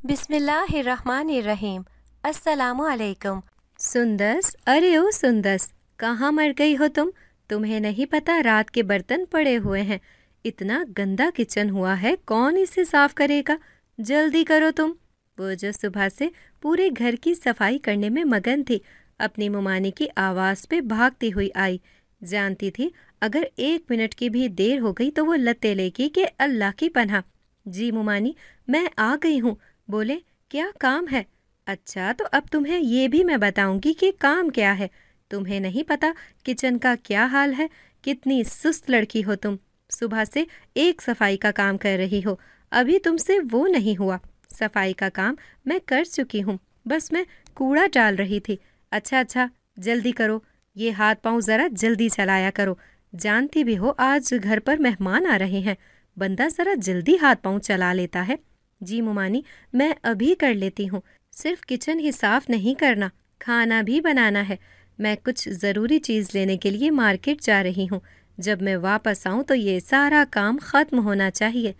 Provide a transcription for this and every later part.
بسم اللہ الرحمن الرحیم۔ السلام علیکم۔ سندس، ارے او سندس، کہاں مر گئی ہو تم؟ تمہیں نہیں پتا رات کے برتن پڑے ہوئے ہیں، اتنا گندا کچن ہوا ہے، کون اسے صاف کرے گا؟ جلدی کرو تم۔ وہ جو صبح سے پورے گھر کی صفائی کرنے میں مگن تھی، اپنی ممانی کی آواز پہ بھاگتی ہوئی آئی۔ جانتی تھی اگر 1 منٹ کی بھی دیر ہو گئی تو وہ لتے لے گی کہ اللہ کی پناہ۔ جی ممانی، میں آ گئی ہوں۔ بولے کیا کام ہے؟ اچھا تو اب تمہیں یہ بھی میں بتاؤں گی کہ کام کیا ہے۔ تمہیں نہیں پتا کچن کا کیا حال ہے؟ کتنی سست لڑکی ہو تم، صبح سے ایک صفائی کا کام کر رہی ہو، ابھی تم سے وہ نہیں ہوا۔ صفائی کا کام میں کر چکی ہوں، بس میں کوڑا ڈال رہی تھی۔ اچھا جلدی کرو، یہ ہاتھ پاؤں ذرا جلدی چلایا کرو، جانتی بھی ہو آج گھر پر مہمان آ رہے ہیں، بندہ ذرا جلدی ہاتھ پاؤں چلا لیتا ہے۔ جی ممانی، میں ابھی کر لیتی ہوں، صرف کچن ہی صاف نہیں کرنا، کھانا بھی بنانا ہے۔ میں کچھ ضروری چیز لینے کے لیے مارکیٹ جا رہی ہوں، جب میں واپس آؤں تو یہ سارا کام ختم ہونا چاہیے۔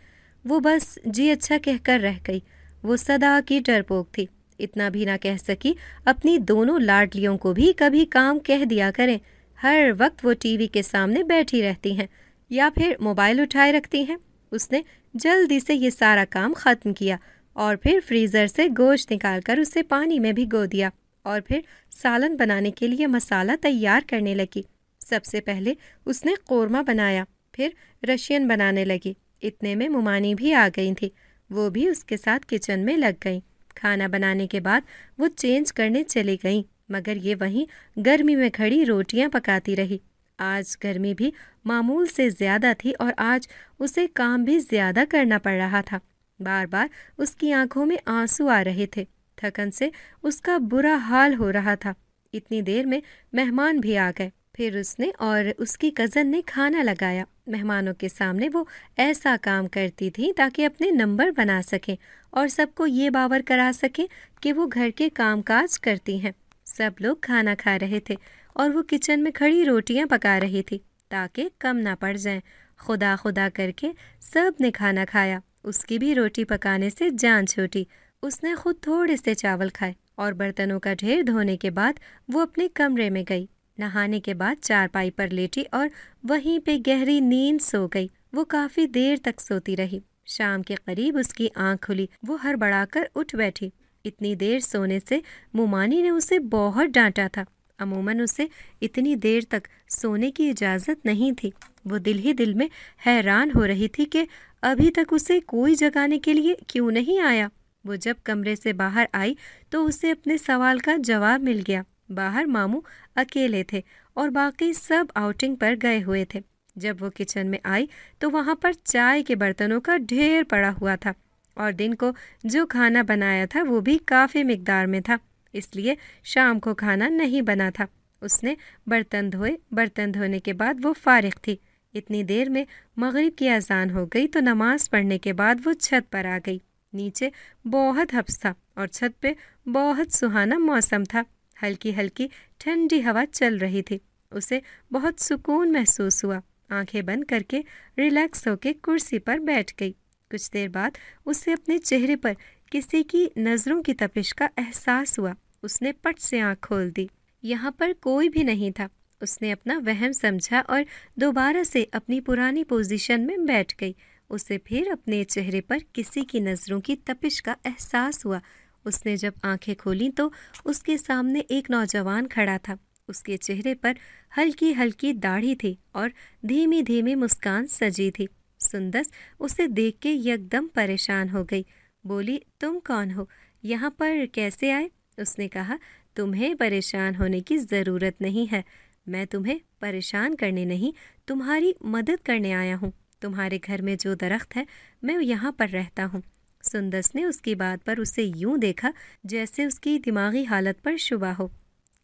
وہ بس جی اچھا کہہ کر رہ گئی۔ وہ صدا کی ڈرپوک تھی، اتنا بھی نہ کہہ سکی اپنی دونوں لاڈلیوں کو بھی کبھی کام کہہ دیا کریں۔ ہر وقت وہ ٹی وی کے سامنے بیٹھی رہتی ہیں یا پھر موبائل اٹھائے رکھتی ہیں۔ اس نے جلدی سے یہ سارا کام ختم کیا اور پھر فریزر سے گوشت نکال کر اسے پانی میں بھگو دیا اور پھر سالن بنانے کے لیے مسالہ تیار کرنے لگی۔ سب سے پہلے اس نے قورمہ بنایا، پھر رشین بنانے لگی۔ اتنے میں ممانی بھی آ گئی تھی، وہ بھی اس کے ساتھ کچن میں لگ گئیں۔ کھانا بنانے کے بعد وہ چینج کرنے چلی گئیں، مگر یہ وہیں گرمی میں کھڑی روٹیاں پکاتی رہی۔ آج گرمی بھی معمول سے زیادہ تھی اور آج اسے کام بھی زیادہ کرنا پڑ رہا تھا۔ بار بار اس کی آنکھوں میں آنسو آ رہے تھے، تھکن سے اس کا برا حال ہو رہا تھا۔ اتنی دیر میں مہمان بھی آ گئے، پھر اس نے اور اس کی کزن نے کھانا لگایا۔ مہمانوں کے سامنے وہ ایسا کام کرتی تھی تاکہ اپنے نمبر بنا سکیں اور سب کو یہ باور کرا سکیں کہ وہ گھر کے کام کاج کرتی ہیں۔ سب لوگ کھانا کھا رہے تھے اور وہ کچن میں کھڑی روٹیاں پکا رہی تھی تاکہ کم نہ پڑ جائیں۔ خدا خدا کر کے سب نے کھانا کھایا، اس کی بھی روٹی پکانے سے جان چھوٹی۔ اس نے خود تھوڑے سے چاول کھائے اور برتنوں کا ڈھیر دھونے کے بعد وہ اپنے کمرے میں گئی۔ نہانے کے بعد چارپائی پر لیٹی اور وہیں پہ گہری نیند سو گئی۔ وہ کافی دیر تک سوتی رہی۔ شام کے قریب اس کی آنکھ کھلی، وہ ہڑبڑا کر اٹھ بیٹھی۔ اتنی دیر سونے سے ممانی نے اسے بہت ڈانٹا تھا، عموماً اسے اتنی دیر تک سونے کی اجازت نہیں تھی۔ وہ دل ہی دل میں حیران ہو رہی تھی کہ ابھی تک اسے کوئی جگانے کے لیے کیوں نہیں آیا۔ وہ جب کمرے سے باہر آئی تو اسے اپنے سوال کا جواب مل گیا۔ باہر ماموں اکیلے تھے اور باقی سب آؤٹنگ پر گئے ہوئے تھے۔ جب وہ کچن میں آئی تو وہاں پر چائے کے برتنوں کا ڈھیر پڑا ہوا تھا اور دن کو جو کھانا بنایا تھا وہ بھی کافی مقدار میں تھا، اس لیے شام کو کھانا نہیں بنا تھا۔ اس نے برتن دھوئے، برتن دھونے کے بعد وہ فارغ تھی۔ اتنی دیر میں مغرب کی اذان ہو گئی تو نماز پڑھنے کے بعد وہ چھت پر آ گئی۔ نیچے بہت حبس تھا اور چھت پہ بہت سہانا موسم تھا، ہلکی ہلکی ٹھنڈی ہوا چل رہی تھی۔ اسے بہت سکون محسوس ہوا، آنکھیں بند کر کے ریلیکس ہو کے کرسی پر بیٹھ گئی۔ کچھ دیر بعد اسے اپنے چہرے پر کسی کی نظروں کی تپش کا احساس ہوا۔ اس نے پٹ سے آنکھ کھول دی، یہاں پر کوئی بھی نہیں تھا۔ اس نے اپنا وہم سمجھا اور دوبارہ سے اپنی پرانی پوزیشن میں بیٹھ گئی۔ اسے پھر اپنے چہرے پر کسی کی نظروں کی تپش کا احساس ہوا۔ اس نے جب آنکھیں کھولیں تو اس کے سامنے ایک نوجوان کھڑا تھا۔ اس کے چہرے پر ہلکی ہلکی داڑھی تھی اور دھیمی دھیمی مسکان سجی تھی۔ سندس اسے دیکھ کے یکدم پریشان ہو گئی، بولی تم کون ہو؟ یہاں پر کیسے آئے؟ اس نے کہا تمہیں پریشان ہونے کی ضرورت نہیں ہے، میں تمہیں پریشان کرنے نہیں، تمہاری مدد کرنے آیا ہوں۔ تمہارے گھر میں جو درخت ہے میں یہاں پر رہتا ہوں۔ سندس نے اس کی بات پر اسے یوں دیکھا جیسے اس کی دماغی حالت پر شبہ ہو۔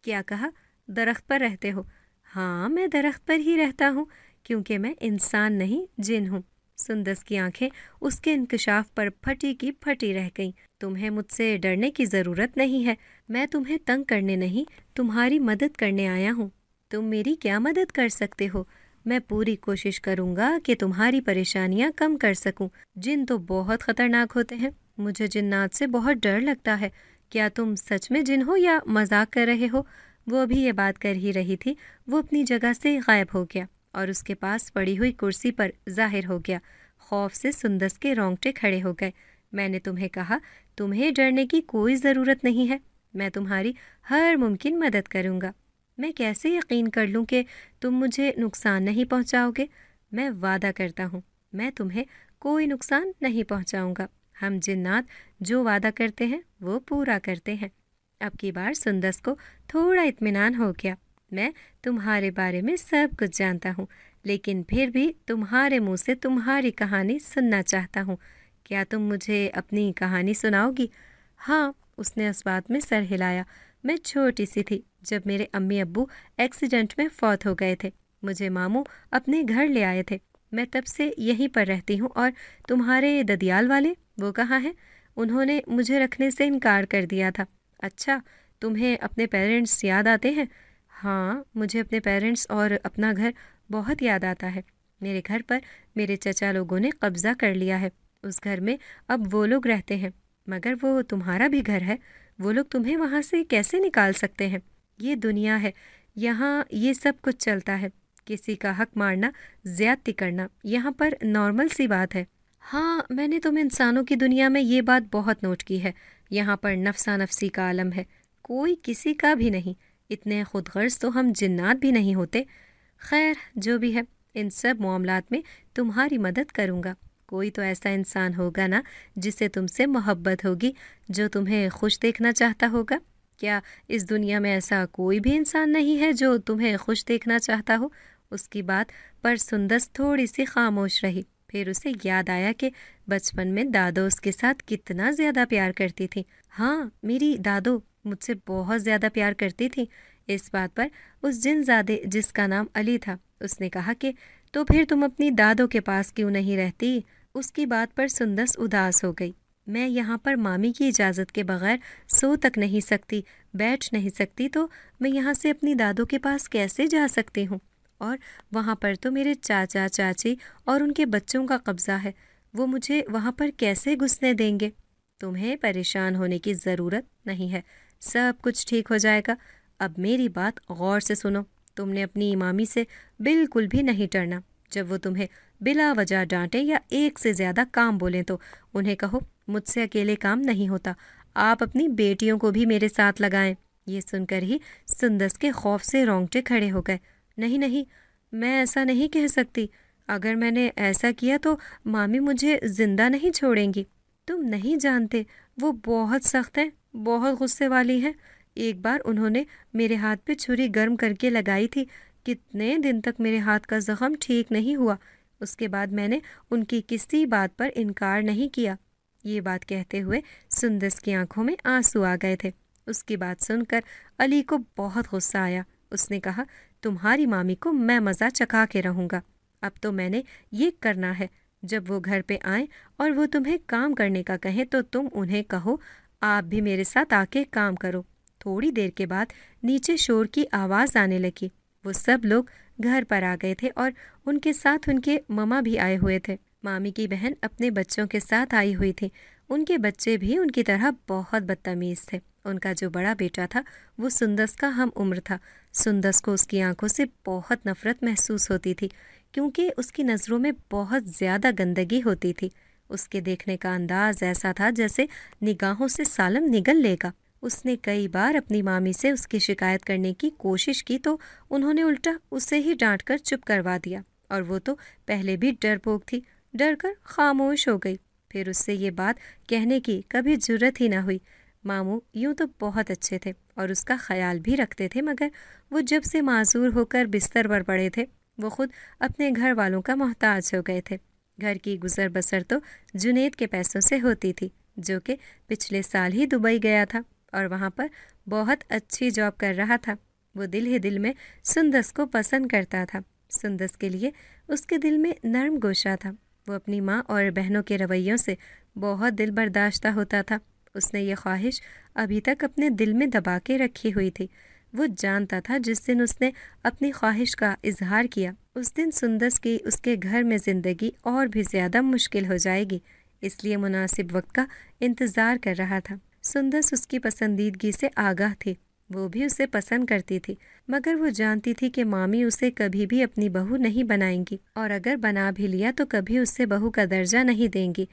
کیا کہا؟ درخت پر رہتے ہو؟ ہاں میں درخت پر ہی رہتا ہوں، کیونکہ میں انسان نہیں جن ہوں۔ سندس کی آنکھیں اس کے انکشاف پر پھٹی کی پھٹی رہ گئیں۔ تمہیں مجھ سے ڈرنے کی ضرورت نہیں ہے، میں تمہیں تنگ کرنے نہیں، تمہاری مدد کرنے آیا ہوں۔ تم میری کیا مدد کر سکتے ہو؟ میں پوری کوشش کروں گا کہ تمہاری پریشانیاں کم کر سکوں، جن تو بہت خطرناک ہوتے ہیں۔ مجھے جنات سے بہت ڈر لگتا ہے۔ کیا تم سچ میں جن ہو یا مذاق کر رہے ہو؟ وہ ابھی یہ بات کر ہی رہی تھی، وہ اپنی جگہ سے غائب ہو گیا اور اس کے پاس پڑی ہوئی کرسی پر ظاہر ہو گیا۔ خوف سے سندس کے رونگٹے کھڑے ہو گئے۔ میں نے تمہیں کہا، تمہیں ڈرنے کی کوئی ضرورت نہیں ہے، میں تمہاری ہر ممکن مدد کروں گا۔ میں کیسے یقین کر لوں کہ تم مجھے نقصان نہیں پہنچاؤ گے؟ میں وعدہ کرتا ہوں میں تمہیں کوئی نقصان نہیں پہنچاؤں گا۔ ہم جنات جو وعدہ کرتے ہیں وہ پورا کرتے ہیں۔ اب کی بار سندس کو تھوڑا اطمینان ہو گیا۔ میں تمہارے بارے میں سب کچھ جانتا ہوں، لیکن پھر بھی تمہارے منہ سے تمہاری کہانی سننا چاہتا ہوں۔ کیا تم مجھے اپنی کہانی سناؤ گی؟ ہاں، اس نے اس بات میں سر ہلایا۔ میں چھوٹی سی تھی جب میرے امی ابو ایکسیڈنٹ میں فوت ہو گئے تھے۔ مجھے ماموں اپنے گھر لے آئے تھے۔ میں تب سے یہیں پر رہتی ہوں۔ اور تمہارے ددیال والے وہ کہاں ہیں؟ انہوں نے مجھے رکھنے سے انکار کر دیا تھا۔ اچھا، تمہیں اپنے پیرنٹس یاد آتے ہیں؟ ہاں، مجھے اپنے پیرنٹس اور اپنا گھر بہت یاد آتا ہے۔ میرے گھر پر میرے چچا لوگوں نے قبضہ کر لیا ہے۔ اس گھر میں اب وہ لوگ رہتے ہیں، مگر وہ تمہارا بھی گھر ہے۔ وہ لوگ تمہیں وہاں سے کیسے نکال سکتے ہیں؟ یہ دنیا ہے، یہاں یہ سب کچھ چلتا ہے۔ کسی کا حق مارنا، زیادتی کرنا یہاں پر نارمل سی بات ہے۔ ہاں، میں نے تم انسانوں کی دنیا میں یہ بات بہت نوٹ کی ہے۔ یہاں پر نفسا نفسی کا عالم ہے، کوئی کسی کا بھی نہیں۔ اتنے خود غرض تو ہم جنات بھی نہیں ہوتے۔ خیر، جو بھی ہے، ان سب معاملات میں تمہاری مدد کروں گا۔ کوئی تو ایسا انسان ہوگا نا جسے تم سے محبت ہوگی، جو تمہیں خوش دیکھنا چاہتا ہوگا۔ کیا اس دنیا میں ایسا کوئی بھی انسان نہیں ہے جو تمہیں خوش دیکھنا چاہتا ہو؟ اس کی بات پر سندس تھوڑی سی خاموش رہی۔ پھر اسے یاد آیا کہ بچپن میں دادو اس کے ساتھ کتنا زیادہ پیار کرتی تھی۔ ہاں، میری دادو مجھ سے بہت زیادہ پیار کرتی تھی۔ اس بات پر اس جن زادے جس کا نام علی تھا، اس نے کہا کہ تو پھر تم اپنی دادو کے پاس کیوں نہیں رہتی؟ اس کی بات پر سندس اداس ہو گئی۔ میں یہاں پر مامی کی اجازت کے بغیر سو تک نہیں سکتی، بیٹھ نہیں سکتی، تو میں یہاں سے اپنی دادو کے پاس کیسے جا سکتی ہوں؟ اور وہاں پر تو میرے چاچا چاچی اور ان کے بچوں کا قبضہ ہے، وہ مجھے وہاں پر کیسے گھسنے دیں گے؟ تمہیں پریشان ہونے کی ضرورت نہیں ہے، سب کچھ ٹھیک ہو جائے گا۔ اب میری بات غور سے سنو، تم نے اپنی مامی سے بالکل بھی نہیں ڈرنا۔ جب وہ تمہیں بلا وجہ ڈانٹے یا ایک سے زیادہ کام بولیں تو انہیں کہو مجھ سے اکیلے کام نہیں ہوتا، آپ اپنی بیٹیوں کو بھی میرے ساتھ لگائیں۔ یہ سن کر ہی سندس کے خوف سے رونگٹے کھڑے ہو گئے۔ نہیں نہیں، میں ایسا نہیں کہہ سکتی۔ اگر میں نے ایسا کیا تو مامی مجھے زندہ نہیں چھوڑیں گی۔ تم نہیں جانتے، وہ بہت سخت ہیں، بہت غصے والی ہیں۔ ایک بار انہوں نے میرے ہاتھ پہ چھری گرم کر کے لگائی تھی، کتنے دن تک میرے ہاتھ کا زخم ٹھیک نہیں ہوا۔ اس کے بعد میں نے ان کی کسی بات پر انکار نہیں کیا۔ یہ بات کہتے ہوئے سندس کی آنکھوں میں آنسو آ گئے تھے۔ اس کی بات سن کر علی کو بہت غصہ آیا۔ اس نے کہا، تمہاری مامی کو میں مزہ چکھا کے رہوں گا۔ اب تو میں نے یہ کرنا ہے، جب وہ گھر پہ آئیں اور وہ تمہیں کام کرنے کا کہیں تو تم انہیں کہو آپ بھی میرے ساتھ آ کے کام کرو۔ تھوڑی دیر کے بعد نیچے شور کی آواز آنے لگی۔ وہ سب لوگ گھر پر آ گئے تھے اور ان کے ساتھ ان کے ماما بھی آئے ہوئے تھے۔ مامی کی بہن اپنے بچوں کے ساتھ آئی ہوئی تھی۔ ان کے بچے بھی ان کی طرح بہت بدتمیز تھے۔ ان کا جو بڑا بیٹا تھا وہ سندس کا ہم عمر تھا۔ سندس کو اس کی آنکھوں سے بہت نفرت محسوس ہوتی تھی، کیونکہ اس کی نظروں میں بہت زیادہ گندگی ہوتی تھی۔ اس کے دیکھنے کا انداز ایسا تھا جیسے نگاہوں سے سالم نگل لے گا۔ اس نے کئی بار اپنی مامی سے اس کی شکایت کرنے کی کوشش کی تو انہوں نے الٹا اسے ہی ڈانٹ کر چپ کروا دیا، اور وہ تو پہلے بھی ڈرپوک تھی، ڈر کر خاموش ہو گئی۔ پھر اس سے یہ بات کہنے کی کبھی جرت ہی نہ ہوئی۔ ماموں یوں تو بہت اچھے تھے اور اس کا خیال بھی رکھتے تھے، مگر وہ جب سے معذور ہو کر بستر پر پڑے تھے وہ خود اپنے گھر والوں کا محتاج ہو گئے تھے۔ گھر کی گزر بسر تو جنید کے پیسوں سے ہوتی تھی، جو کہ پچھلے سال ہی دبئی گیا تھا اور وہاں پر بہت اچھی جاب کر رہا تھا۔ وہ دل ہی دل میں سندس کو پسند کرتا تھا۔ سندس کے لیے اس کے دل میں نرم گوشہ تھا۔ وہ اپنی ماں اور بہنوں کے رویوں سے بہت دل برداشتہ ہوتا تھا۔ اس نے یہ خواہش ابھی تک اپنے دل میں دبا کے رکھی ہوئی تھی۔ وہ جانتا تھا جس دن اس نے اپنی خواہش کا اظہار کیا، اس دن سندس کی اس کے گھر میں زندگی اور بھی زیادہ مشکل ہو جائے گی۔ اس لیے مناسب وقت کا انتظار کر رہا تھا۔ سندس اس کی پسندیدگی سے آگاہ تھی، وہ بھی اسے پسند کرتی تھی، مگر وہ جانتی تھی کہ مامی اسے کبھی بھی اپنی بہو نہیں بنائیں گی، اور اگر بنا بھی لیا تو کبھی اسے بہو کا درجہ نہیں دیں گی،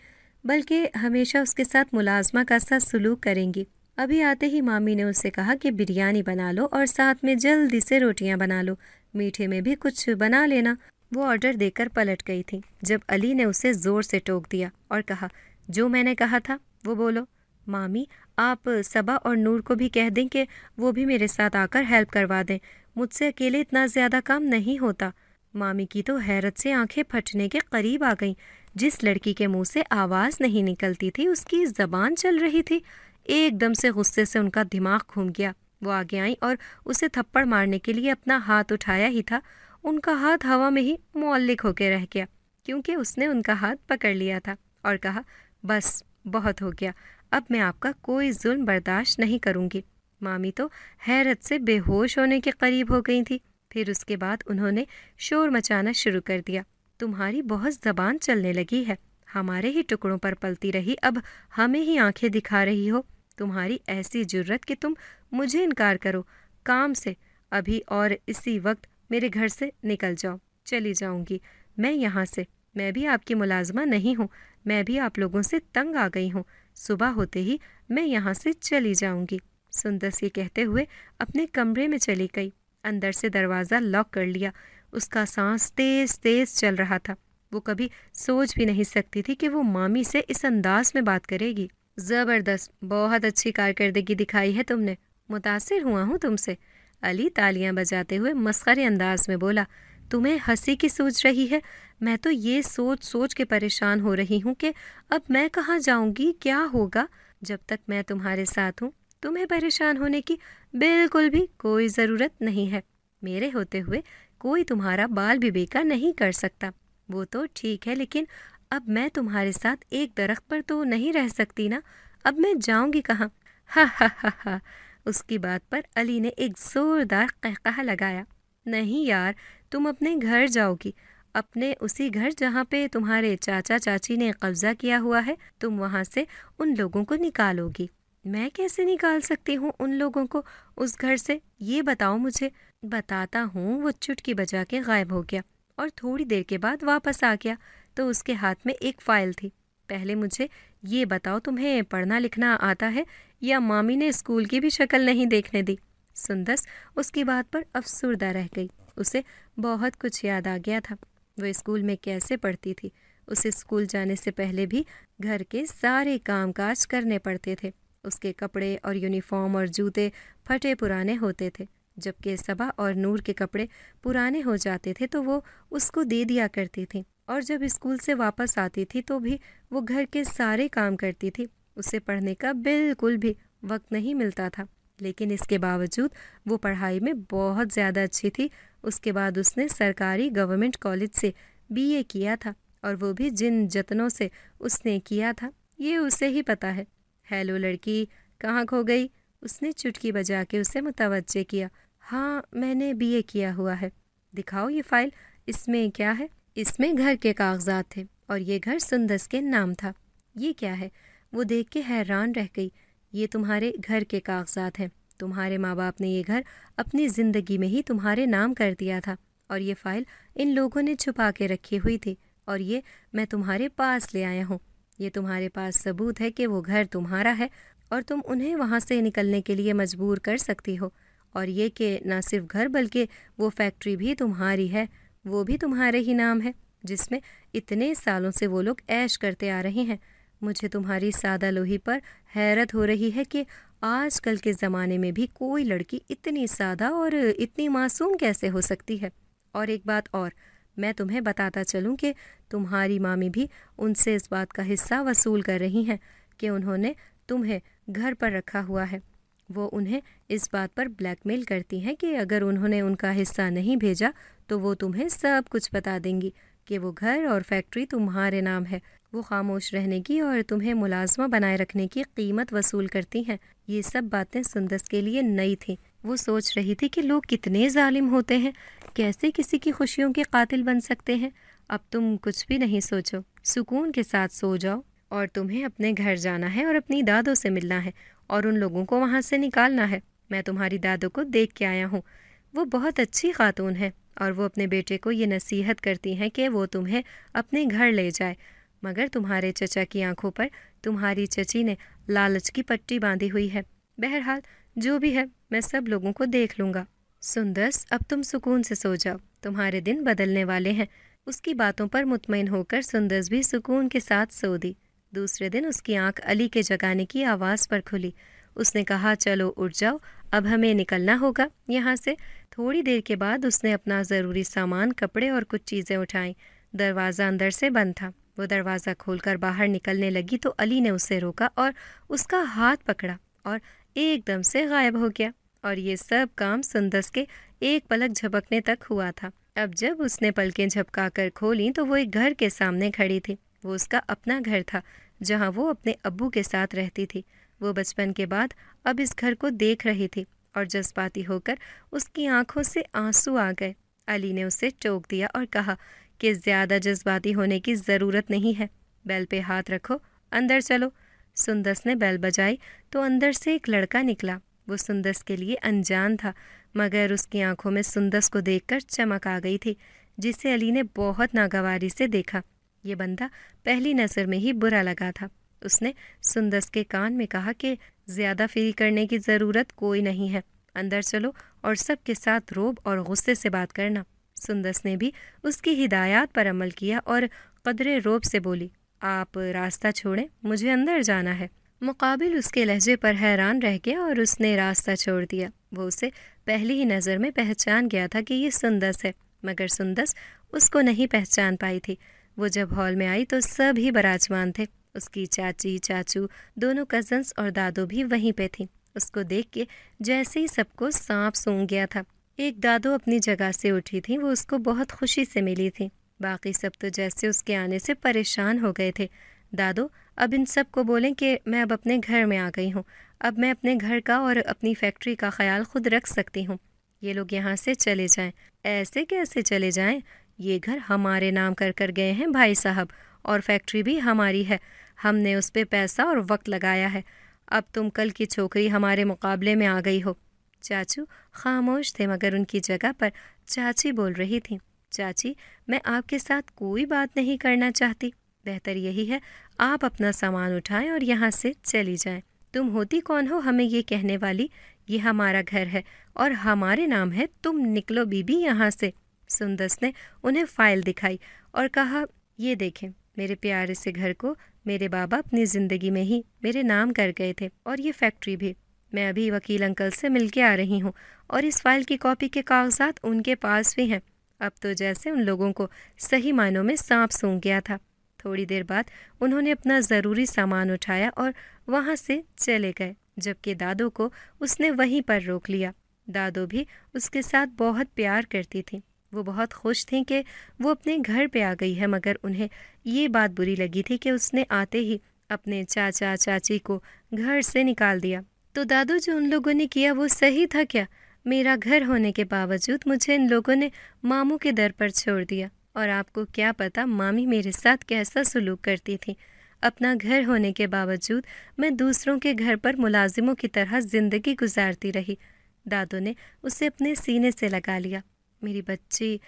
بلکہ ہمیشہ اس کے ساتھ ملازمہ کا سا سلوک کریں گی۔ ابھی آتے ہی مامی نے اسے کہا کہ بریانی بنا لو اور ساتھ میں جلدی سے روٹیاں بنا لو، میٹھے میں بھی کچھ بنا لینا۔ وہ آرڈر دے کر پلٹ گئی تھی جب علی نے اسے زور سے ٹوک دیا اور کہا، جو میں نے کہا تھا وہ بولو۔ مامی، آپ صبا اور نور کو بھی کہہ دیں کہ وہ بھی میرے ساتھ آ کر ہیلپ کروا دیں، مجھ سے اکیلے اتنا زیادہ کام نہیں ہوتا۔ مامی کی تو حیرت سے آنکھیں پھٹنے کے قریب آ گئیں۔ جس لڑکی کے منہ سے آواز نہیں نکلتی تھی اس کی زبان چل رہی تھی۔ ایک دم سے غصے سے ان کا دماغ گھوم گیا۔ وہ آگے آئیں اور اسے تھپڑ مارنے کے لیے اپنا ہاتھ اٹھایا ہی تھا، ان کا ہاتھ ہوا میں ہی معلق ہو کے رہ گیا، کیونکہ اس نے ان کا ہاتھ پکڑ لیا تھا اور کہا، بس بہت ہو گیا، اب میں آپ کا کوئی ظلم برداشت نہیں کروں گی۔ مامی تو حیرت سے بے ہوش ہونے کے قریب ہو گئی تھی۔ پھر اس کے بعد انہوں نے شور مچانا شروع کر دیا، تمہاری بہت زبان چلنے لگی ہے، ہمارے ہی ٹکڑوں پر پلتی رہی، اب ہمیں ہی آنکھیں دکھا رہی ہو، تمہاری ایسی جرت کہ تم مجھے انکار کرو کام سے، ابھی اور اسی وقت میرے گھر سے نکل جاؤ۔ چلی جاؤں گی میں یہاں سے، میں بھی آپ کی ملازمہ نہیں ہوں، میں بھی آپ لوگوں سے تنگ آ گئی ہوں، صبح ہوتے ہی میں یہاں سے چلی جاؤں گی۔ سندس یہ کہتے ہوئے اپنے کمرے میں چلی گئی، اندر سے دروازہ لاک کر لیا۔ اس کا سانس تیز تیز چل رہا تھا، وہ کبھی سوچ بھی نہیں سکتی تھی کہ وہ مامی سے اس انداز میں بات کرے گی۔ زبردست، بہت اچھی کارکردگی دکھائی ہے تم نے، متاثر ہوا ہوں تم سے، علی تالیاں بجاتے ہوئے مسخرے انداز میں بولا۔ تمہیں ہنسی کی سوچ رہی ہے؟ میں تو یہ سوچ سوچ کے پریشان ہو رہی ہوں کہ اب میں کہاں جاؤں گی، کیا ہوگا جب تک میں تمہارے ساتھ ہوں۔ تمہیں پریشان ہونے کی بالکل بھی کوئی ضرورت نہیں ہے، میرے ہوتے ہوئے کوئی تمہارا بال بھی بیکا نہیں کر سکتا۔ وہ تو ٹھیک ہے، لیکن اب میں تمہارے ساتھ ایک درخت پر تو نہیں رہ سکتی نا، اب میں جاؤں گی کہاں؟ ہا ہا ہا ہا۔ اس کی بات پر علی نے ایک زوردار قہقہہ لگایا۔ نہیں یار، تم اپنے گھر جاؤ گی، اپنے اسی گھر جہاں پہ تمہارے چاچا چاچی نے قبضہ کیا ہوا ہے، تم وہاں سے ان لوگوں کو نکالو گی۔ میں کیسے نکال سکتی ہوں ان لوگوں کو اس گھر سے، یہ بتاؤ مجھے۔ بتاتا ہوں۔ وہ چٹکی بجا کے غائب ہو گیا اور تھوڑی دیر کے بعد واپس آ گیا تو اس کے ہاتھ میں ایک فائل تھی۔ پہلے مجھے یہ بتاؤ، تمہیں پڑھنا لکھنا آتا ہے یا مامی نے اسکول کی بھی شکل نہیں دیکھنے دی؟ سندس اس کی بات پر افسردہ رہ گئی، اسے بہت کچھ یاد آ گیا تھا، وہ اسکول میں کیسے پڑھتی تھی، اسے اسکول جانے سے پہلے بھی گھر کے سارے کام کاج کرنے پڑتے تھے، اس کے کپڑے اور یونیفارم اور جوتے پھٹے پرانے ہوتے تھے، جبکہ صبا اور نور کے کپڑے پرانے ہو جاتے تھے تو وہ اس کو دے دیا کرتی تھی، اور جب اسکول سے واپس آتی تھی تو بھی وہ گھر کے سارے کام کرتی تھی، اسے پڑھنے کا بالکل بھی وقت نہیں ملتا تھا، لیکن اس کے باوجود وہ پڑھائی میں بہت زیادہ اچھی تھی۔ اس کے بعد اس نے سرکاری گورنمنٹ کالج سے BA کیا تھا، اور وہ بھی جن جتنوں سے اس نے کیا تھا یہ اسے ہی پتہ ہے۔ ہیلو لڑکی، کہاں کھو گئی؟ اس نے چٹکی بجا کے اسے متوجہ کیا۔ ہاں، میں نے BA کیا ہوا ہے۔ دکھاؤ یہ فائل، اس میں کیا ہے؟ اس میں گھر کے کاغذات تھے اور یہ گھر سندس کے نام تھا۔ یہ کیا ہے؟ وہ دیکھ کے حیران رہ گئی۔ یہ تمہارے گھر کے کاغذات ہیں، تمہارے ماں باپ نے یہ گھر اپنی زندگی میں ہی تمہارے نام کر دیا تھا، اور یہ فائل ان لوگوں نے چھپا کے رکھی ہوئی تھی، اور یہ میں تمہارے پاس لے آیا ہوں۔ یہ تمہارے پاس ثبوت ہے کہ وہ گھر تمہارا ہے اور تم انہیں وہاں سے نکلنے کے لیے مجبور کر سکتی ہو، اور یہ کہ نہ صرف گھر بلکہ وہ فیکٹری بھی تمہاری ہے، وہ بھی تمہارے ہی نام ہے، جس میں اتنے سالوں سے وہ لوگ عیش کرتے آ رہے ہیں۔ مجھے تمہاری سادہ لوہی پر حیرت ہو رہی ہے کہ آج کل کے زمانے میں بھی کوئی لڑکی اتنی سادہ اور اتنی معصوم کیسے ہو سکتی ہے۔ اور ایک بات اور میں تمہیں بتاتا چلوں کہ تمہاری مامی بھی ان سے اس بات کا حصہ وصول کر رہی ہیں کہ انہوں نے تمہیں گھر پر رکھا ہوا ہے۔ وہ انہیں اس بات پر بلیک میل کرتی ہیں کہ اگر انہوں نے ان کا حصہ نہیں بھیجا تو وہ تمہیں سب کچھ بتا دیں گی کہ وہ گھر اور فیکٹری تمہارے نام ہے۔ وہ خاموش رہنے کی اور تمہیں ملازمہ بنائے رکھنے کی قیمت وصول کرتی ہیں۔ یہ سب باتیں سندس کے لیے نئی تھیں۔ وہ سوچ رہی تھی کہ لوگ کتنے ظالم ہوتے ہیں، کیسے کسی کی خوشیوں کے قاتل بن سکتے ہیں۔ اب تم کچھ بھی نہیں سوچو، سکون کے ساتھ سو جاؤ और तुम्हें अपने घर जाना है और अपनी दादो से मिलना है और उन लोगों को वहाँ से निकालना है। मैं तुम्हारी दादो को देख के आया हूँ, वो बहुत अच्छी खातून है और वो अपने बेटे को ये नसीहत करती हैं कि वो तुम्हें अपने घर ले जाए, मगर तुम्हारे चचा की आंखों पर तुम्हारी चची ने लालच की पट्टी बांधी हुई है। बहरहाल जो भी है, मैं सब लोगों को देख लूँगा। सुंदस, अब तुम सुकून से सो जाओ, तुम्हारे दिन बदलने वाले हैं। उसकी बातों पर मुतमईन होकर सुंदस भी सुकून के साथ सो दी। दूसरे दिन उसकी आंख अली के जगाने की आवाज़ पर खुली। उसने कहा, चलो उठ जाओ, अब हमें निकलना होगा यहाँ से। थोड़ी देर के बाद उसने अपना ज़रूरी सामान, कपड़े और कुछ चीज़ें उठाईं। दरवाज़ा अंदर से बंद था। वो दरवाज़ा खोलकर बाहर निकलने लगी तो अली ने उसे रोका और उसका हाथ पकड़ा और एकदम से गायब हो गया। और ये सब काम सुंदस के एक पलक झपकने तक हुआ था। अब जब उसने पलकें झपकाकर खोली तो वो एक घर के सामने खड़ी थी। वो उसका अपना घर था जहाँ वो अपने अब्बू के साथ रहती थी। वो बचपन के बाद अब इस घर को देख रही थी और जज्बाती होकर उसकी आंखों से आंसू आ गए। अली ने उसे टोक दिया और कहा कि ज़्यादा जज्बाती होने की ज़रूरत नहीं है, बेल पे हाथ रखो, अंदर चलो। सुंदस ने बेल बजाई तो अंदर से एक लड़का निकला। वो सुंदस के लिए अनजान था, मगर उसकी आंखों में सुंदस को देखकर चमक आ गई थी, जिसे अली ने बहुत नागवारी से देखा। ये बंदा पहली नज़र में ही बुरा लगा था। उसने सुंदस के कान में कहा कि ज़्यादा फिक्र करने की ज़रूरत कोई नहीं है, अंदर चलो और सबके साथ रोब और गुस्से से बात करना। सुंदस ने भी उसकी हिदायत पर अमल किया और कदरे रोब से बोली, आप रास्ता छोड़ें, मुझे अंदर जाना है। मुकाबिल उसके लहजे पर हैरान रह गया और उसने रास्ता छोड़ दिया। वो उसे पहली ही नज़र में पहचान गया था कि ये सुंदस है, मगर सुंदस उसको नहीं पहचान पाई थी। वो जब हॉल में आई तो सब ही बराजमान थे। उसकी चाची, चाचू, दोनों कज़न्स और दादो भी वहीं पे थी। उसको देख के जैसे ही सबको सांप सूंघ गया था। एक दादो अपनी जगह से उठी थी, वो उसको बहुत खुशी से मिली थी। बाकी सब तो जैसे उसके आने से परेशान हो गए थे। दादो, अब इन सब को बोलें कि मैं अब अपने घर में आ गई हूँ। अब मैं अपने घर का और अपनी फैक्ट्री का ख्याल खुद रख सकती हूँ। ये लोग यहाँ से चले जाएं। ऐसे कैसे चले जाएं? ये घर हमारे नाम कर कर गए हैं भाई साहब, और फैक्ट्री भी हमारी है। हमने उस पर पैसा और वक्त लगाया है। अब तुम कल की छोकरी हमारे मुकाबले में आ गई हो। चाचू खामोश थे, मगर उनकी जगह पर चाची बोल रही थी। चाची, मैं आपके साथ कोई बात नहीं करना चाहती। बेहतर यही है आप अपना सामान उठाएं और यहाँ से चली जाएं। तुम होती कौन हो हमें ये कहने वाली? ये हमारा घर है और हमारे नाम है। तुम निकलो बीबी यहाँ से। सुंदस ने उन्हें फाइल दिखाई और कहा, ये देखें, मेरे प्यारे से घर को मेरे बाबा अपनी ज़िंदगी में ही मेरे नाम कर गए थे, और ये फैक्ट्री भी। मैं अभी वकील अंकल से मिल के आ रही हूँ और इस फाइल की कॉपी के कागजात उनके पास भी हैं। अब तो जैसे उन लोगों को सही मायनों में सांप सूंघ गया था। थोड़ी देर बाद उन्होंने अपना ज़रूरी सामान उठाया और वहाँ से चले गए, जबकि दादो को उसने वहीं पर रोक लिया। दादो भी उसके साथ बहुत प्यार करती थी। वो बहुत खुश थीं कि वो अपने घर पे आ गई है, मगर उन्हें ये बात बुरी लगी थी कि उसने आते ही अपने चाचा चाची को घर से निकाल दिया। तो दादू, जो उन लोगों ने किया वो सही था क्या? मेरा घर होने के बावजूद मुझे इन लोगों ने मामू के दर पर छोड़ दिया, और आपको क्या पता मामी मेरे साथ कैसा सलूक करती थी। अपना घर होने के बावजूद मैं दूसरों के घर पर मुलाजिमों की तरह ज़िंदगी गुजारती रही। दादू ने उसे अपने सीने से लगा लिया। मेरी बच्ची,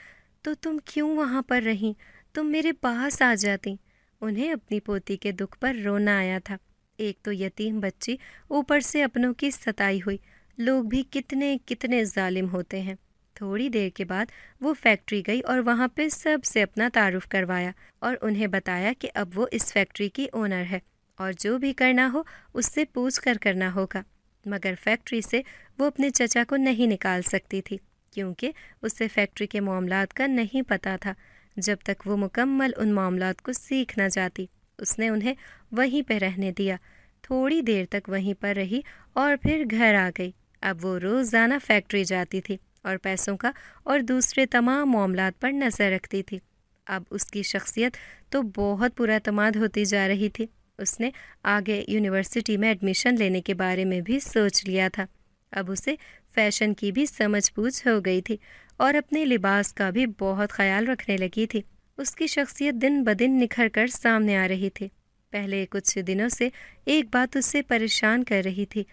तो तुम क्यों वहाँ पर रहीं? तुम मेरे पास आ जाती। उन्हें अपनी पोती के दुख पर रोना आया था। एक तो यतीम बच्ची, ऊपर से अपनों की सताई हुई। लोग भी कितने कितने जालिम होते हैं। थोड़ी देर के बाद वो फैक्ट्री गई और वहाँ पे सबसे अपना तारुफ करवाया और उन्हें बताया कि अब वो इस फैक्ट्री की ओनर है और जो भी करना हो उससे पूछ कर करना होगा। मगर फैक्ट्री से वो अपने चचा को नहीं निकाल सकती थी, क्योंकि उसे फैक्ट्री के मामलात का नहीं पता था। जब तक वो मुकम्मल उन मामलात को सीख न जाती, उसने उन्हें वहीं पर रहने दिया। थोड़ी देर तक वहीं पर रही और फिर घर आ गई। अब वो रोज़ाना फैक्ट्री जाती थी और पैसों का और दूसरे तमाम मामलात पर नज़र रखती थी। अब उसकी शख्सियत तो बहुत पुरअतमाद होती जा रही थी। उसने आगे यूनिवर्सिटी में एडमिशन लेने के बारे में भी सोच लिया था। अब उसे फ़ैशन की भी समझ बूझ हो गई थी और अपने लिबास का भी बहुत ख्याल रखने लगी थी। उसकी शख्सियत दिन ब दिन निखर कर सामने आ रही थी। پہلے کچھ دنوں سے ایک بات اس سے پریشان کر رہی تھی۔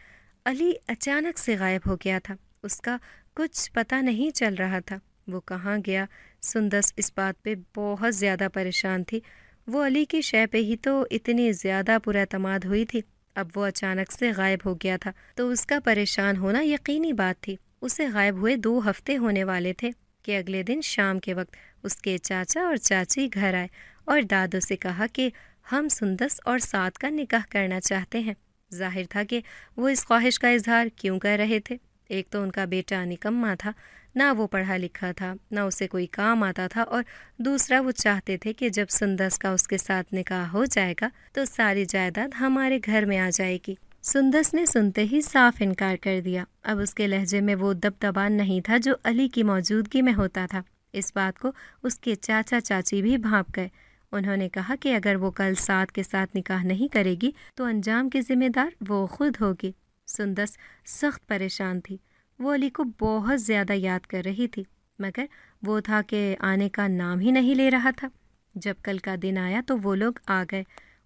علی اچانک سے غائب ہو گیا تھا، اس کا کچھ پتہ نہیں چل رہا تھا، وہ کہاں گیا؟ سندس اس بات پہ بہت زیادہ پریشان تھی۔ وہ علی کی شے پہ ہی تو اتنی زیادہ پراعتماد ہوئی تھی، اب وہ اچانک سے غائب ہو گیا تھا تو اس کا پریشان ہونا یقینی بات تھی۔ اسے غائب ہوئے 2 ہفتے ہونے والے تھے کہ اگلے دن شام کے وقت اس کے چاچا اور چاچی گھر آئے اور دادو سے کہا کہ ہم سندس اور سعد کا نکاح کرنا چاہتے ہیں۔ ظاہر تھا کہ وہ اس خواہش کا اظہار کیوں کر رہے تھے؟ ایک تو ان کا بیٹا نکما تھا، نہ وہ پڑھا لکھا تھا، نہ اسے کوئی کام آتا تھا، اور دوسرا وہ چاہتے تھے کہ جب سندس کا اس کے ساتھ نکاح ہو جائے گا تو ساری جائیداد ہمارے گھر میں آ جائے گی۔ سندس نے سنتے ہی صاف انکار کر دیا۔ اب اس کے لہجے میں وہ دبدبا نہیں تھا جو علی کی موجودگی میں ہوتا تھا۔ اس بات کو اس کے چاچا چاچی بھی بھانپ گئے۔ انہوں نے کہا کہ اگر وہ کل سعد کے ساتھ نکاح نہیں کرے گی تو انجام کی ذمہ دار وہ خود ہوگی۔ سندس سخت پریشان تھی، وہ علی کو بہت زیادہ یاد کر رہی تھی، مگر وہ تھا کہ آنے کا نام ہی نہیں لے رہا تھا۔ جب کل کا دن آیا تو وہ لوگ آ گئے،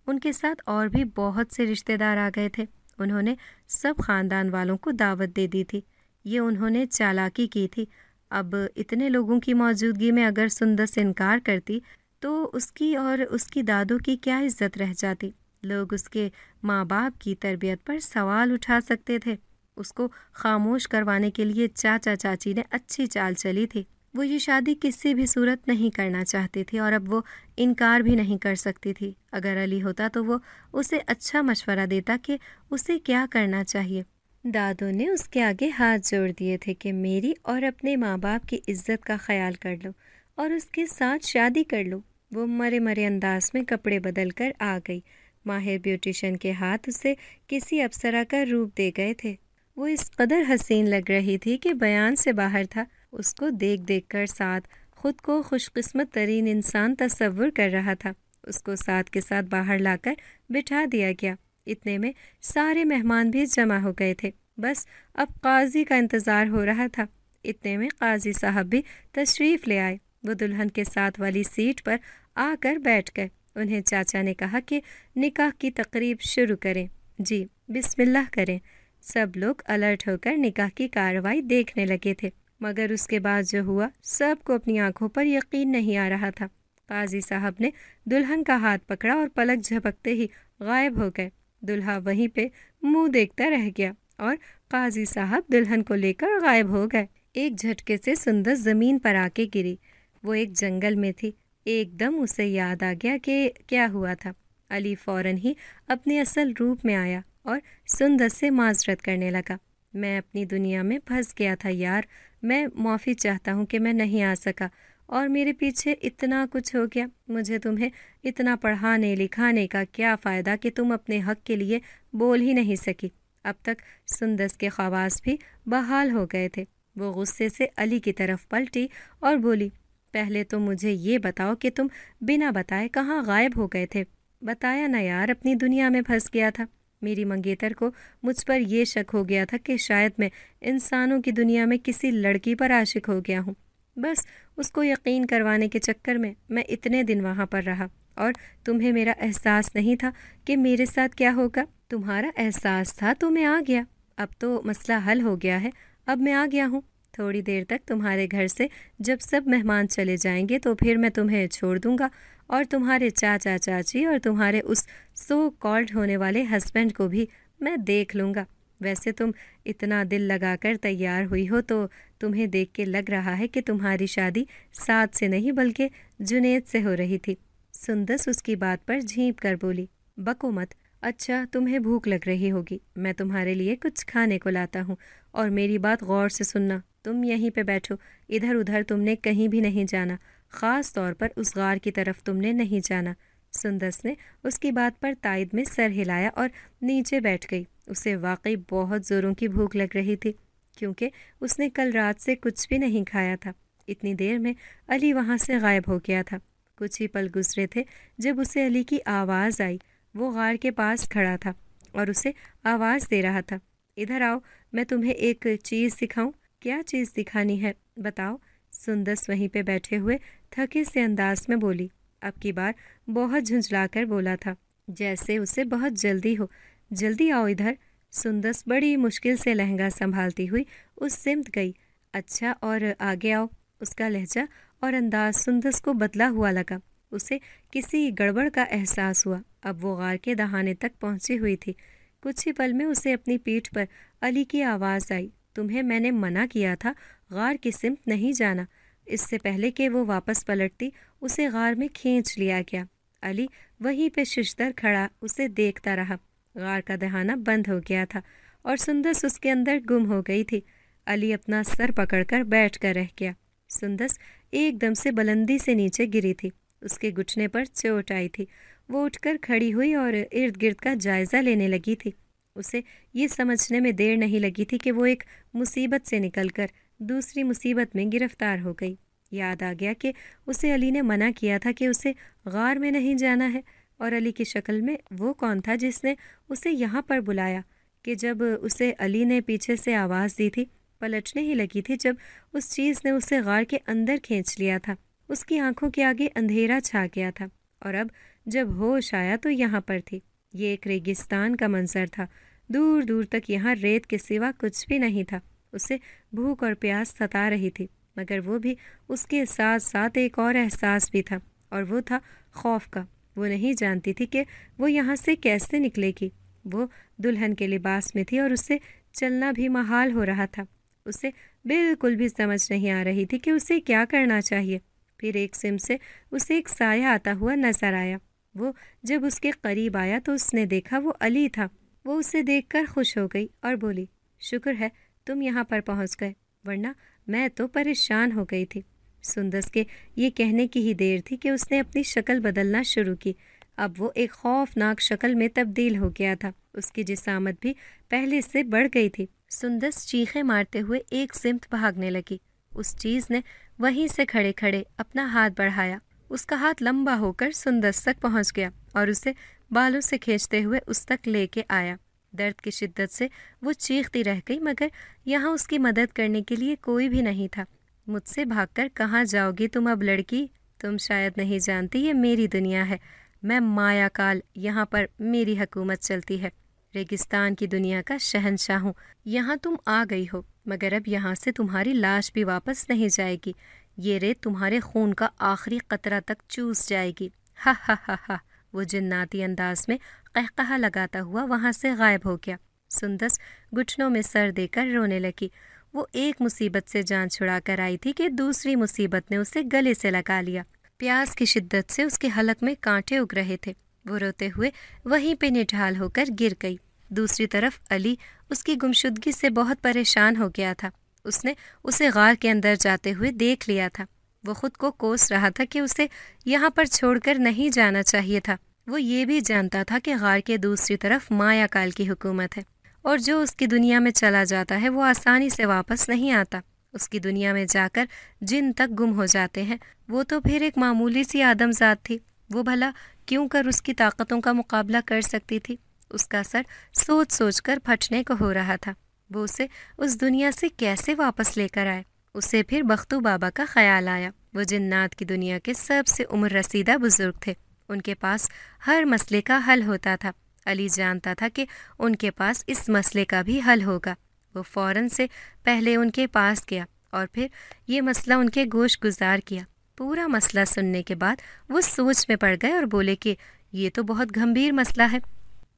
ان کے ساتھ اور بھی بہت سے رشتہ دار آ گئے تھے۔ انہوں نے سب خاندان والوں کو دعوت دے دی تھی۔ یہ انہوں نے چالاکی کی تھی۔ اب اتنے لوگوں کی موجودگی میں اگر سندس انکار کرتی تو اس کی اور اس کی دادو کی کیا عزت رہ جاتی؟ لوگ اس کے ماں باپ کی تربیت پر سوال اٹھا سکتے تھے۔ اس کو خاموش کروانے کے لیے چاچا چاچی نے اچھی چال چلی تھی۔ وہ یہ شادی کسی بھی صورت نہیں کرنا چاہتی تھی اور اب وہ انکار بھی نہیں کر سکتی تھی۔ اگر علی ہوتا تو وہ اسے اچھا مشورہ دیتا کہ اسے کیا کرنا چاہیے۔ دادو نے اس کے آگے ہاتھ جوڑ دیے تھے کہ میری اور اپنے ماں باپ کی عزت کا خیال کر لو اور اس کے ساتھ شادی کر لو۔ وہ مرے مرے انداز میں کپڑے بدل کر آ گئی۔ ماہر بیوٹیشین کے ہاتھ اسے کسی اپسرا کا روپ دے گئے تھے۔ وہ اس قدر حسین لگ رہی تھی کہ بیان سے باہر تھا۔ اس کو دیکھ دیکھ کر سعد خود کو خوش قسمت ترین انسان تصور کر رہا تھا۔ اس کو سعد کے ساتھ باہر لا کر بٹھا دیا گیا۔ اتنے میں سارے مہمان بھی جمع ہو گئے تھے، بس اب قاضی کا انتظار ہو رہا تھا۔ اتنے میں قاضی صاحب بھی تشریف لے آئے۔ وہ دلہن کے ساتھ والی سیٹ پر آ کر بیٹھ گئے۔ انہیں چاچا نے کہا کہ نکاح کی تقریب شروع کریں۔ جی بسم اللہ کریں۔ سب لوگ الرٹ ہو کر نکاح کی کارروائی دیکھنے لگے تھے، مگر اس کے بعد جو ہوا سب کو اپنی آنکھوں پر یقین نہیں آ رہا تھا۔ قاضی صاحب نے دلہن کا ہاتھ پکڑا اور پلک جھپکتے ہی غائب ہو گئے۔ دلہا وہیں پہ منہ دیکھتا رہ گیا اور قاضی صاحب دلہن کو لے کر غائب ہو گئے۔ ایک جھٹکے سے سندس زمین پر آ کے گری۔ وہ ایک جنگل میں تھی۔ ایک دم اسے یاد آ گیا کہ کیا ہوا تھا۔ علی فوراً ہی اپنے اصل روپ میں آیا اور سندس سے معذرت کرنے لگا۔ میں اپنی دنیا میں پھنس گیا تھا یار، میں معافی چاہتا ہوں کہ میں نہیں آ سکا اور میرے پیچھے اتنا کچھ ہو گیا۔ مجھے تمہیں اتنا پڑھانے لکھانے کا کیا فائدہ کہ تم اپنے حق کے لیے بول ہی نہیں سکی۔ اب تک سندس کے خواص بھی بحال ہو گئے تھے۔ وہ غصے سے علی کی طرف پلٹی اور بولی، پہلے تو مجھے یہ بتاؤ کہ تم بنا بتائے کہاں غائب ہو گئے تھے؟ بتایا نہ یار، اپنی دنیا میں پھنس گیا تھا۔ میری منگیتر کو مجھ پر یہ شک ہو گیا تھا کہ شاید میں انسانوں کی دنیا میں کسی لڑکی پر عاشق ہو گیا ہوں۔ بس اس کو یقین کروانے کے چکر میں میں اتنے دن وہاں پر رہا، اور تمہیں میرا احساس نہیں تھا کہ میرے ساتھ کیا ہوگا؟ تمہارا احساس تھا تو میں آ گیا۔ اب تو مسئلہ حل ہو گیا ہے، اب میں آ گیا ہوں۔ تھوڑی دیر تک تمہارے گھر سے جب سب مہمان چلے جائیں گے تو پھر میں تمہیں چھوڑ دوں گا، اور تمہارے چاچا چاچی اور تمہارے اس سو کالڈ ہونے والے ہسبینڈ کو بھی میں دیکھ لوں گا۔ ویسے تم اتنا دل لگا کر تیار ہوئی ہو تو تمہیں دیکھ کے لگ رہا ہے کہ تمہاری شادی سعد سے نہیں بلکہ جنید سے ہو رہی تھی۔ سندس اس کی بات پر جھینپ کر بولی، بکو مت۔ اچھا تمہیں بھوک لگ رہی ہوگی، میں تمہارے لیے کچھ کھانے کو لاتا ہوں، اور میری بات غور سے سننا۔ تم یہیں پہ بیٹھو، ادھر ادھر تم نے کہیں بھی نہیں جانا، خاص طور پر اس غار کی طرف تم نے نہیں جانا۔ سندس نے اس کی بات پر تائید میں سر ہلایا اور نیچے بیٹھ گئی۔ اسے واقعی بہت زوروں کی بھوک لگ رہی تھی، کیونکہ اس نے کل رات سے کچھ بھی نہیں کھایا تھا۔ اتنی دیر میں علی وہاں سے غائب ہو گیا تھا۔ کچھ ہی پل گزرے تھے جب اسے علی کی آواز آئی۔ وہ غار کے پاس کھڑا تھا اور اسے آواز دے رہا تھا، ادھر آؤ، میں تمہیں ایک چیز دکھاؤں۔ کیا چیز دکھانی ہے بتاؤ؟ سندس وہیں پہ بیٹھے ہوئے تھکے سے انداز میں بولی۔ اب کی بار بہت جھنجھلا کر بولا تھا، जैसे उसे बहुत जल्दी हो। जल्दी आओ इधर। सुंदस बड़ी मुश्किल से लहंगा संभालती हुई उस सिमत गई। अच्छा, और आगे आओ। उसका लहजा और अंदाज सुंदस को बदला हुआ लगा। उसे किसी गड़बड़ का एहसास हुआ। अब वो गार के दहाने तक पहुंची हुई थी। कुछ ही पल में उसे अपनी पीठ पर अली की आवाज़ आई, तुम्हें मैंने मना किया था गार की सिमत नहीं जाना। इससे पहले कि वो वापस पलटती उसे गार में खींच लिया गया। अली वहीं पे शिशदर खड़ा उसे देखता रहा। गार का दहाना बंद हो गया था और सुंदस उसके अंदर गुम हो गई थी। अली अपना सर पकड़कर बैठ कर रह गया। सुंदस एकदम से बुलंदी से नीचे गिरी थी। उसके घुटने पर चोट आई थी। वो उठकर खड़ी हुई और इर्द गिर्द का जायज़ा लेने लगी थी। उसे ये समझने में देर नहीं लगी थी कि वो एक मुसीबत से निकलकर दूसरी मुसीबत में गिरफ्तार हो गई। याद आ गया कि उसे अली ने मना किया था कि उसे गार में नहीं जाना है, और अली की शक्ल में वो कौन था जिसने उसे यहाँ पर बुलाया। कि जब उसे अली ने पीछे से आवाज़ दी थी, पलटने ही लगी थी जब उस चीज़ ने उसे गार के अंदर खींच लिया था। उसकी आंखों के आगे अंधेरा छा गया था और अब जब होश आया तो यहाँ पर थी। ये एक रेगिस्तान का मंजर था। दूर दूर तक यहाँ रेत के सिवा कुछ भी नहीं था। उसे भूख और प्यास सता रही थी, मगर वो भी उसके साथ साथ एक और एहसास भी था, और वो था खौफ का। वो नहीं जानती थी कि वो यहाँ से कैसे निकलेगी। वो दुल्हन के लिबास में थी और उसे चलना भी महाल हो रहा था। उसे बिल्कुल भी समझ नहीं आ रही थी कि उसे क्या करना चाहिए। फिर एक सिम से उसे एक साया आता हुआ नजर आया। वो जब उसके करीब आया तो उसने देखा वो अली था। वो उसे देखकर खुश हो गई और बोली, शुक्र है तुम यहाँ पर पहुँच गए, वरना मैं तो परेशान हो गई थी। सुंदस के ये कहने की ही देर थी कि उसने अपनी शक्ल बदलना शुरू की। अब वो एक खौफनाक शक्ल में तब्दील हो गया था। उसकी जिसामत भी पहले से बढ़ गई थी। सुंदस चीखें मारते हुए एक सिमत भागने लगी। उस चीज़ ने वहीं से खड़े खड़े अपना हाथ बढ़ाया। उसका हाथ लंबा होकर सुंदस तक पहुंच गया और उसे बालों से खींचते हुए उस तक लेके आया। दर्द की शिद्दत से वो चीखती रह गई, मगर यहाँ उसकी मदद करने के लिए कोई भी नहीं था। मुझसे भागकर कहाँ जाओगी तुम अब लड़की? तुम शायद नहीं जानती ये मेरी दुनिया है। मैं माया काल, यहाँ पर मेरी हुकूमत चलती है। रेगिस्तान की दुनिया का शहंशाह हूँ। यहाँ तुम आ गई हो, मगर अब यहाँ से तुम्हारी लाश भी वापस नहीं जाएगी। ये रेत तुम्हारे खून का आखिरी कतरा तक चूस जाएगी। हा हा हा हा। वो जिन्नाती अंदाज में कहकहा लगाता हुआ वहाँ से गायब हो गया। सुंदस घुटनों में सर देकर रोने लगी। वो एक मुसीबत से जान छुड़ा कर आई थी कि दूसरी मुसीबत ने उसे गले से लगा लिया। प्यास की शिद्दत से उसके हलक में कांटे उग रहे थे। वो रोते हुए वहीं पे निढाल होकर गिर गई। दूसरी तरफ अली उसकी गुमशुदगी से बहुत परेशान हो गया था। उसने उसे गार के अंदर जाते हुए देख लिया था। वो खुद को कोस रहा था कि उसे यहाँ पर छोड़कर नहीं जाना चाहिए था। वो ये भी जानता था कि गार के दूसरी तरफ माया काल की हुकूमत है, और जो उसकी दुनिया में चला जाता है वो आसानी से वापस नहीं आता। उसकी दुनिया में जाकर जिन तक गुम हो जाते हैं, वो तो फिर एक मामूली सी आदमजात थी। वो भला क्यों कर उसकी ताकतों का मुकाबला कर सकती थी? उसका सर सोच सोच कर फटने को हो रहा था। वो उसे उस दुनिया से कैसे वापस लेकर आए? उसे फिर बख्तू बाबा का ख्याल आया। वो जिन्नात की दुनिया के सबसे उम्र रसीदा बुजुर्ग थे। उनके पास हर मसले का हल होता था। अली जानता था कि उनके पास इस मसले का भी हल होगा। वो फौरन से पहले उनके पास गया और फिर ये मसला उनके गोश गुजार किया। पूरा मसला सुनने के बाद वो सोच में पड़ गए और बोले कि ये तो बहुत गंभीर मसला है।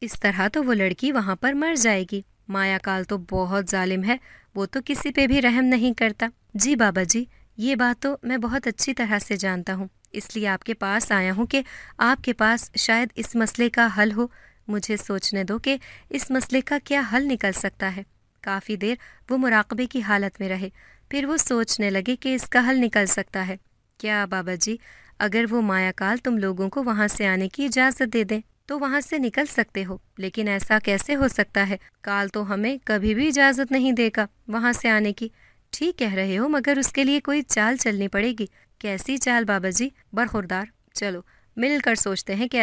इस तरह तो वो लड़की वहाँ पर मर जाएगी। माया काल तो बहुत जालिम है, वो तो किसी पे भी रहम नहीं करता। जी बाबा जी, ये बात तो मैं बहुत अच्छी तरह से जानता हूँ, इसलिए आपके पास आया हूँ कि आपके पास शायद इस मसले का हल हो। मुझे सोचने दो कि इस मसले का क्या हल निकल सकता है। काफ़ी देर वो मुराकबे की हालत में रहे। फिर वो सोचने लगे कि इसका हल निकल सकता है। क्या बाबा जी, अगर वो माया काल तुम लोगों को वहाँ से आने की इजाज़त दे दें तो वहाँ से निकल सकते हो, लेकिन ऐसा कैसे हो सकता है? काल तो हमें कभी भी इजाज़त नहीं देगा वहाँ से आने की। ठीक कह रहे हो, मगर उसके लिए कोई चाल चलनी पड़ेगी। कैसी चाल बाबा जी? बरखुरदार, चलो मिलकर सोचते हैं कि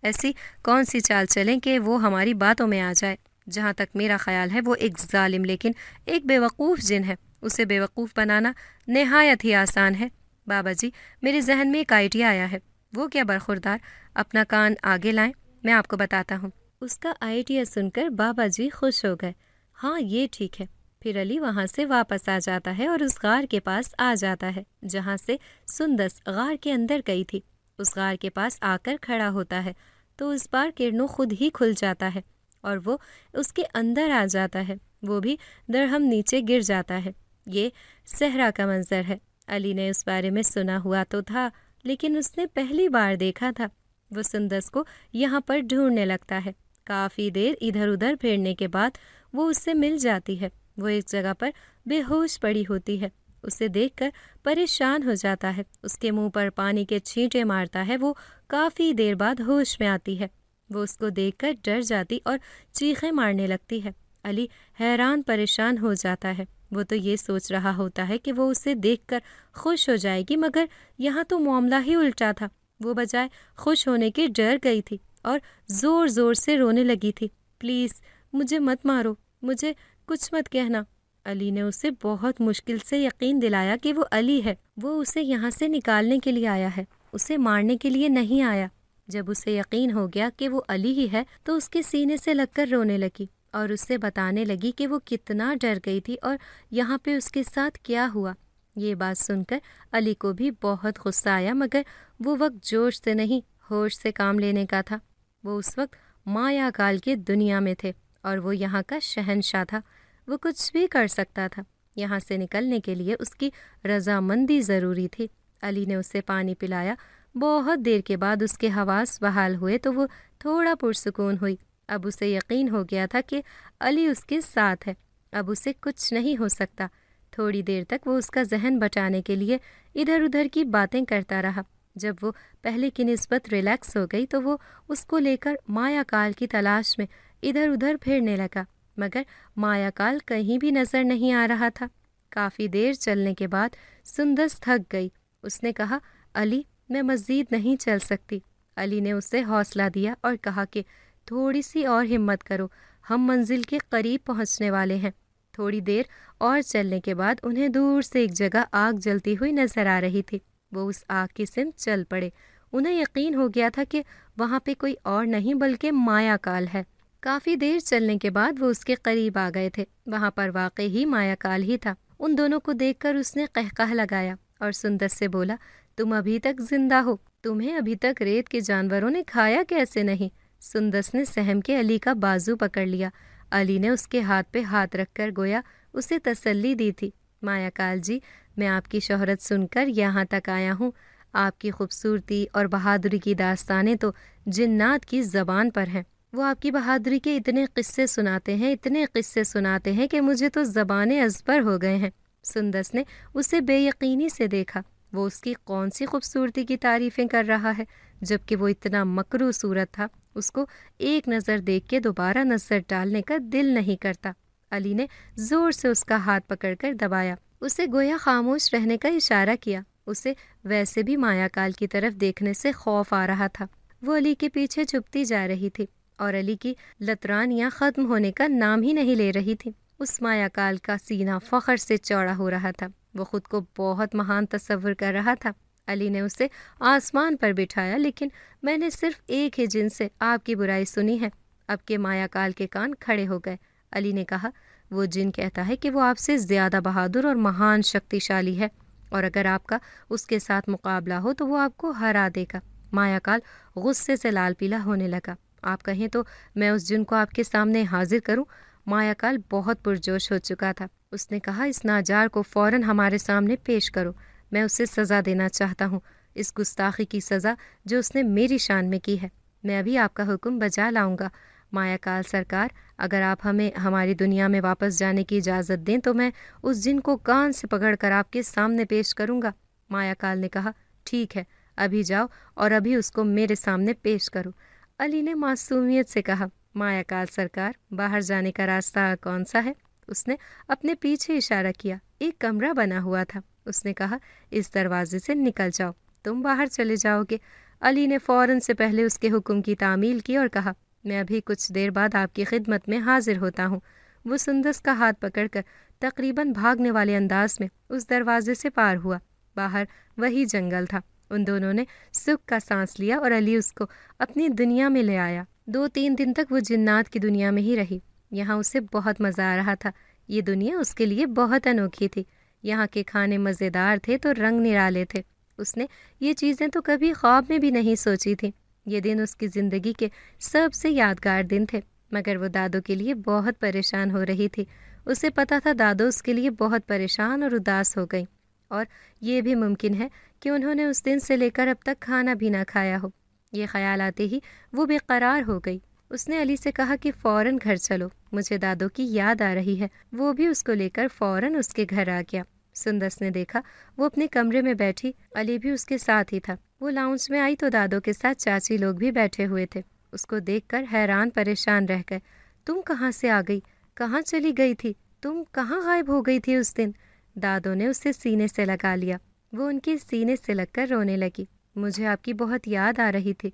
ऐसी कौन सी चाल चलें कि वो हमारी बातों में आ जाए। जहाँ तक मेरा ख्याल है वो एक जालिम लेकिन एक बेवकूफ़ जिन है। उसे बेवकूफ़ बनाना नहायत ही आसान है। बाबा जी, मेरे जहन में एक आइडिया आया है। वो क्या बरखुरदार? अपना कान आगे लाएं। मैं आपको बताता हूँ। उसका आइडिया सुनकर बाबा जी खुश हो गए। हाँ, ये ठीक है। फिर अली वहाँ से वापस आ जाता है और उस गार के पास आ जाता है जहाँ से सुंदस गार के अंदर गई थी। उस गार के पास आकर खड़ा होता है तो इस बार किरणों खुद ही खुल जाता है और वो उसके अंदर आ जाता है। वो भी दरहम नीचे गिर जाता है। ये सहरा का मंजर है। अली ने उस बारे में सुना हुआ तो था, लेकिन उसने पहली बार देखा था। वो सुंदस को यहाँ पर ढूंढने लगता है। काफ़ी देर इधर उधर फिरने के बाद वो उससे मिल जाती है। वो एक जगह पर बेहोश पड़ी होती है। उसे देखकर परेशान हो जाता है। उसके मुंह पर पानी के छींटे मारता है। वो काफ़ी देर बाद होश में आती है। वो उसको देखकर डर जाती और चीखें मारने लगती है। अली हैरान परेशान हो जाता है। वो तो ये सोच रहा होता है कि वो उसे देखकर खुश हो जाएगी, मगर यहाँ तो मामला ही उल्टा था। वो बजाय खुश होने के डर गई थी और ज़ोर ज़ोर से रोने लगी थी। प्लीज़ मुझे मत मारो, मुझे कुछ मत कहना। अली ने उसे बहुत मुश्किल से यकीन दिलाया कि वो अली है। वो उसे यहाँ से निकालने के लिए आया है, उसे मारने के लिए नहीं आया। जब उसे यकीन हो गया कि वो अली ही है तो उसके सीने से लगकर रोने लगी और उससे बताने लगी कि वो कितना डर गई थी और यहाँ पे उसके साथ क्या हुआ। ये बात सुनकर अली को भी बहुत गुस्सा आया, मगर वो वक्त जोश से नहीं होश से काम लेने का था। वो उस वक्त माया काल की दुनिया में थे और वो यहाँ का शहंशाह था। वो कुछ भी कर सकता था। यहाँ से निकलने के लिए उसकी रजामंदी ज़रूरी थी। अली ने उसे पानी पिलाया। बहुत देर के बाद उसके हवास बहाल हुए तो वो थोड़ा पुरसुकून हुई। अब उसे यकीन हो गया था कि अली उसके साथ है। अब उसे कुछ नहीं हो सकता। थोड़ी देर तक वो उसका जहन बटाने के लिए इधर उधर की बातें करता रहा। जब वो पहले की निस्बत रिलैक्स हो गई तो वो उसको लेकर माया काल की तलाश में इधर उधर फिरने लगा, मगर माया काल कहीं भी नज़र नहीं आ रहा था। काफ़ी देर चलने के बाद सुंदस थक गई। उसने कहा, अली मैं मज़ीद नहीं चल सकती। अली ने उसे हौसला दिया और कहा कि थोड़ी सी और हिम्मत करो, हम मंजिल के करीब पहुंचने वाले हैं। थोड़ी देर और चलने के बाद उन्हें दूर से एक जगह आग जलती हुई नजर आ रही थी। वो उस आग की सिमत चल पड़े। उन्हें यकीन हो गया था कि वहाँ पे कोई और नहीं बल्कि माया काल है। काफ़ी देर चलने के बाद वो उसके करीब आ गए थे। वहाँ पर वाकई ही माया काल ही था। उन दोनों को देखकर उसने कहकहा लगाया और सुंदस से बोला, तुम अभी तक जिंदा हो, तुम्हें अभी तक रेत के जानवरों ने खाया कैसे नहीं? सुंदस ने सहम के अली का बाजू पकड़ लिया। अली ने उसके हाथ पे हाथ रखकर गोया उसे तसल्ली दी थी। माया काल जी, मैं आपकी शोहरत सुनकर यहाँ तक आया हूँ। आपकी खूबसूरती और बहादुरी की दास्तानें तो जिन्नात की ज़बान पर हैं। वो आपकी बहादुरी के इतने किस्से सुनाते हैं, इतने किस्से सुनाते हैं कि मुझे तो ज़बानें अज़बर हो गए हैं। सुंदस ने उसे बेयकीनी से देखा। वो उसकी कौन सी खूबसूरती की तारीफ़ें कर रहा है, जबकि वो इतना मकरू सूरत था। उसको एक नज़र देख के दोबारा नज़र डालने का दिल नहीं करता। अली ने ज़ोर से उसका हाथ पकड़कर दबाया। उसे गोया खामोश रहने का इशारा किया। उसे वैसे भी माया काल की तरफ देखने से खौफ आ रहा था। वो अली के पीछे छुपती जा रही थी और अली की लतरानियाँ ख़त्म होने का नाम ही नहीं ले रही थी। उस माया काल का सीना फ़ख्र से चौड़ा हो रहा था। वो ख़ुद को बहुत महान तस्वर कर रहा था। अली ने उसे आसमान पर बिठाया, लेकिन मैंने सिर्फ एक ही जिन से आपकी बुराई सुनी है। अब के माया काल के कान खड़े हो गए। अली ने कहा, वो जिन कहता है कि वो आपसे ज़्यादा बहादुर और महान शक्तिशाली है और अगर आपका उसके साथ मुकाबला हो तो वो आपको हरा देगा। माया काल गुस्से से लाल पीला होने लगा। आप कहें तो मैं उस जिन को आपके सामने हाजिर करूं? माया काल बहुत पुरजोश हो चुका था। उसने कहा, इस नाजार को फ़ौरन हमारे सामने पेश करो। मैं उसे सज़ा देना चाहता हूँ, इस गुस्ताखी की सज़ा जो उसने मेरी शान में की है। मैं अभी आपका हुक्म बजा लाऊंगा। माया काल सरकार, अगर आप हमें हमारी दुनिया में वापस जाने की इजाज़त दें तो मैं उस जिन को कान से पकड़कर आपके सामने पेश करूंगा। माया काल ने कहा, ठीक है, अभी जाओ और अभी उसको मेरे सामने पेश करो। अली ने मासूमियत से कहा, माया काल सरकार, बाहर जाने का रास्ता कौन सा है? उसने अपने पीछे इशारा किया। एक कमरा बना हुआ था। उसने कहा, इस दरवाजे से निकल जाओ, तुम बाहर चले जाओगे। अली ने फ़ौरन से पहले उसके हुक्म की तामील की और कहा, मैं अभी कुछ देर बाद आपकी खिदमत में हाजिर होता हूँ। वो सुंदस का हाथ पकड़कर तकरीबन भागने वाले अंदाज में उस दरवाजे से पार हुआ। बाहर वही जंगल था। उन दोनों ने सुख का सांस लिया और अली उसको अपनी दुनिया में ले आया। 2-3 दिन तक वो जिन्नात की दुनिया में ही रही। यहाँ उसे बहुत मज़ा आ रहा था। ये दुनिया उसके लिए बहुत अनोखी थी। यहाँ के खाने मज़ेदार थे तो रंग निराले थे। उसने ये चीज़ें तो कभी ख्वाब में भी नहीं सोची थी। ये दिन उसकी ज़िंदगी के सबसे यादगार दिन थे, मगर वो दादो के लिए बहुत परेशान हो रही थी। उसे पता था दादो उसके लिए बहुत परेशान और उदास हो गई, और ये भी मुमकिन है कि उन्होंने उस दिन से लेकर अब तक खाना भी ना खाया हो। ये ख्याल आते ही वो बेकरार हो गई। उसने अली से कहा कि फ़ौरन घर चलो, मुझे दादो की याद आ रही है। वो भी उसको लेकर फ़ौरन उसके घर आ गया। सुंदस ने देखा वो अपने कमरे में बैठी, अली भी उसके साथ ही था। वो लाउंज में आई तो दादो के साथ चाची लोग भी बैठे हुए थे। उसको देखकर हैरान परेशान रह गए। तुम कहाँ से आ गई? कहाँ चली गई थी? तुम कहाँ गायब हो गई थी उस दिन? दादो ने उसे सीने से लगा लिया। वो उनके सीने से लगकर रोने लगी। मुझे आपकी बहुत याद आ रही थी।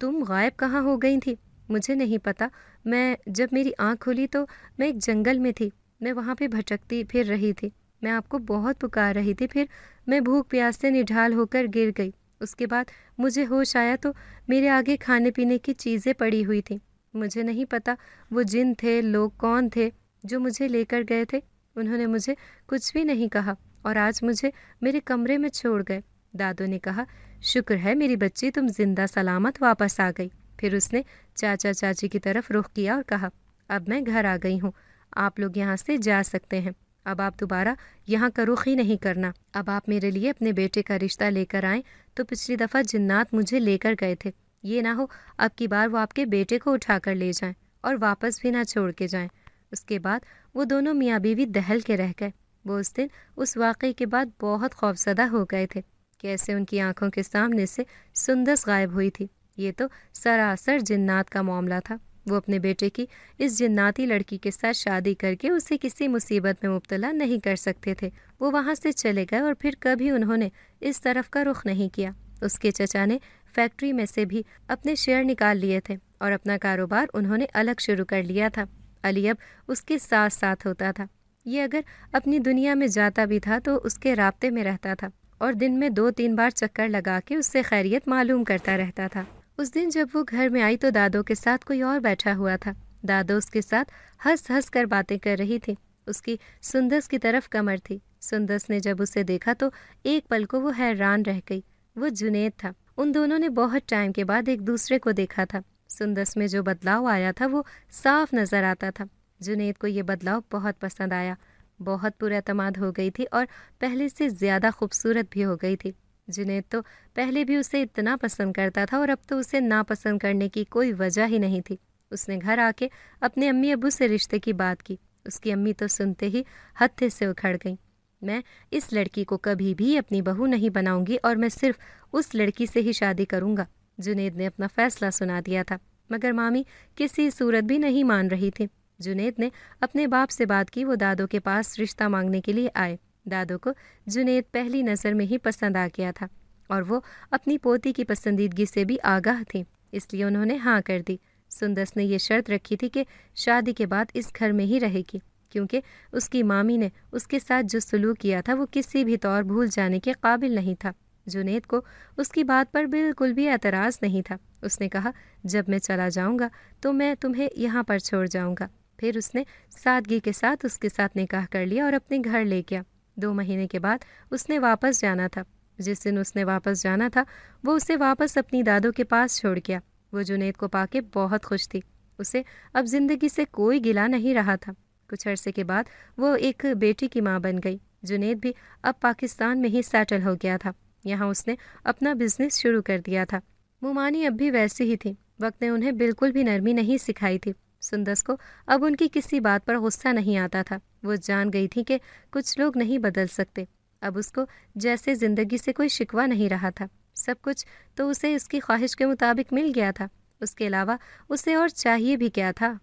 तुम गायब कहाँ हो गई थी? मुझे नहीं पता। जब मेरी आँख खुली तो मैं एक जंगल में थी। मैं वहाँ पे भटकती फिर रही थी। मैं आपको बहुत पुकार रही थी। फिर मैं भूख प्यास से निढाल होकर गिर गई। उसके बाद मुझे होश आया तो मेरे आगे खाने पीने की चीज़ें पड़ी हुई थी। मुझे नहीं पता वो जिन थे, लोग कौन थे जो मुझे लेकर गए थे। उन्होंने मुझे कुछ भी नहीं कहा और आज मुझे मेरे कमरे में छोड़ गए। दादो ने कहा, शुक्र है मेरी बच्ची, तुम जिंदा सलामत वापस आ गई। फिर उसने चाचा चाची की तरफ रुख किया और कहा, अब मैं घर आ गई हूँ। आप लोग यहाँ से जा सकते हैं। अब आप दोबारा यहाँ का रुख ही नहीं करना। अब आप मेरे लिए अपने बेटे का रिश्ता लेकर आएँ तो पिछली दफ़ा जिन्नात मुझे लेकर गए थे। ये ना हो अब की बार वो आपके बेटे को उठा कर ले जाएं और वापस भी ना छोड़ के जाएं। उसके बाद वो दोनों मियाँ बीवी दहल के रह गए। वो उस दिन उस वाक़ये के बाद बहुत खौफज़दा हो गए थे। कैसे उनकी आंखों के सामने से सुंदस गायब हुई थी। ये तो सरासर जिन्नात का मामला था। वो अपने बेटे की इस जिन्नाती लड़की के साथ शादी करके उसे किसी मुसीबत में मुब्तला नहीं कर सकते थे। वो वहाँ से चले गए और फिर कभी उन्होंने इस तरफ का रुख नहीं किया। उसके चचा ने फैक्ट्री में से भी अपने शेयर निकाल लिए थे और अपना कारोबार उन्होंने अलग शुरू कर लिया था। अली अब उसके साथ साथ होता था। ये अगर अपनी दुनिया में जाता भी था तो उसके राब्ते में रहता था और दिन में 2-3 बार चक्कर लगा के उससे खैरियत मालूम करता रहता था। उस दिन जब वो घर में आई तो दादो के साथ कोई और बैठा हुआ था। दादो उसके साथ हंस हंस कर बातें कर रही थी। उसकी सुंदस की तरफ कमर थी। सुंदस ने जब उसे देखा तो एक पल को वो हैरान रह गई। वो जुनैद था। उन दोनों ने बहुत टाइम के बाद एक दूसरे को देखा था। सुंदस में जो बदलाव आया था वो साफ नजर आता था। जुनैद को ये बदलाव बहुत पसंद आया। बहुत पुरएतमाद हो गई थी और पहले से ज़्यादा खूबसूरत भी हो गई थी। जुनैद तो पहले भी उसे इतना पसंद करता था और अब तो उसे नापसंद करने की कोई वजह ही नहीं थी। उसने घर आके अपने अम्मी अब्बू से रिश्ते की बात की। उसकी अम्मी तो सुनते ही हत्थे से उखड़ गई। मैं इस लड़की को कभी भी अपनी बहू नहीं बनाऊंगी और मैं सिर्फ उस लड़की से ही शादी करूंगा। जुनैद ने अपना फैसला सुना दिया था, मगर मामी किसी सूरत भी नहीं मान रही थी। जुनैद ने अपने बाप से बात की। वो दादो के पास रिश्ता मांगने के लिए आए। दादो को जुनैद पहली नज़र में ही पसंद आ गया था और वो अपनी पोती की पसंदीदगी से भी आगाह थी, इसलिए उन्होंने हाँ कर दी। सुंदस ने ये शर्त रखी थी कि शादी के बाद इस घर में ही रहेगी, क्योंकि उसकी मामी ने उसके साथ जो सलूक किया था वो किसी भी तौर भूल जाने के काबिल नहीं था। जुनैद को उसकी बात पर बिल्कुल भी एतराज़ नहीं था। उसने कहा, जब मैं चला जाऊंगा तो मैं तुम्हें यहाँ पर छोड़ जाऊंगा। फिर उसने सादगी के साथ उसके साथ निकाह कर लिया और अपने घर ले गया। 2 महीने के बाद उसने वापस जाना था। जिस दिन उसने वापस जाना था वो उसे वापस अपनी दादो के पास छोड़ गया। वो जुनैद को पाके बहुत खुश थी। उसे अब ज़िंदगी से कोई गिला नहीं रहा था। कुछ अरसे के बाद वो एक बेटी की माँ बन गई। जुनैद भी अब पाकिस्तान में ही सेटल हो गया था। यहाँ उसने अपना बिजनेस शुरू कर दिया था। मुमानी अब भी वैसी ही थी। वक्त ने उन्हें बिल्कुल भी नरमी नहीं सिखाई थी। सुंदस को अब उनकी किसी बात पर गुस्सा नहीं आता था। वो जान गई थी कि कुछ लोग नहीं बदल सकते। अब उसको जैसे ज़िंदगी से कोई शिकवा नहीं रहा था। सब कुछ तो उसे उसकी ख्वाहिश के मुताबिक मिल गया था। उसके अलावा उसे और चाहिए भी क्या था।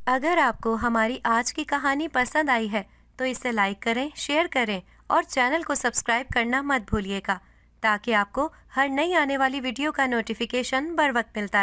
अगर आपको हमारी आज की कहानी पसंद आई है तो इसे लाइक करें, शेयर करें और चैनल को सब्सक्राइब करना मत भूलिएगा, ताकि आपको हर नई आने वाली वीडियो का नोटिफिकेशन बर वक्त मिलता रहे।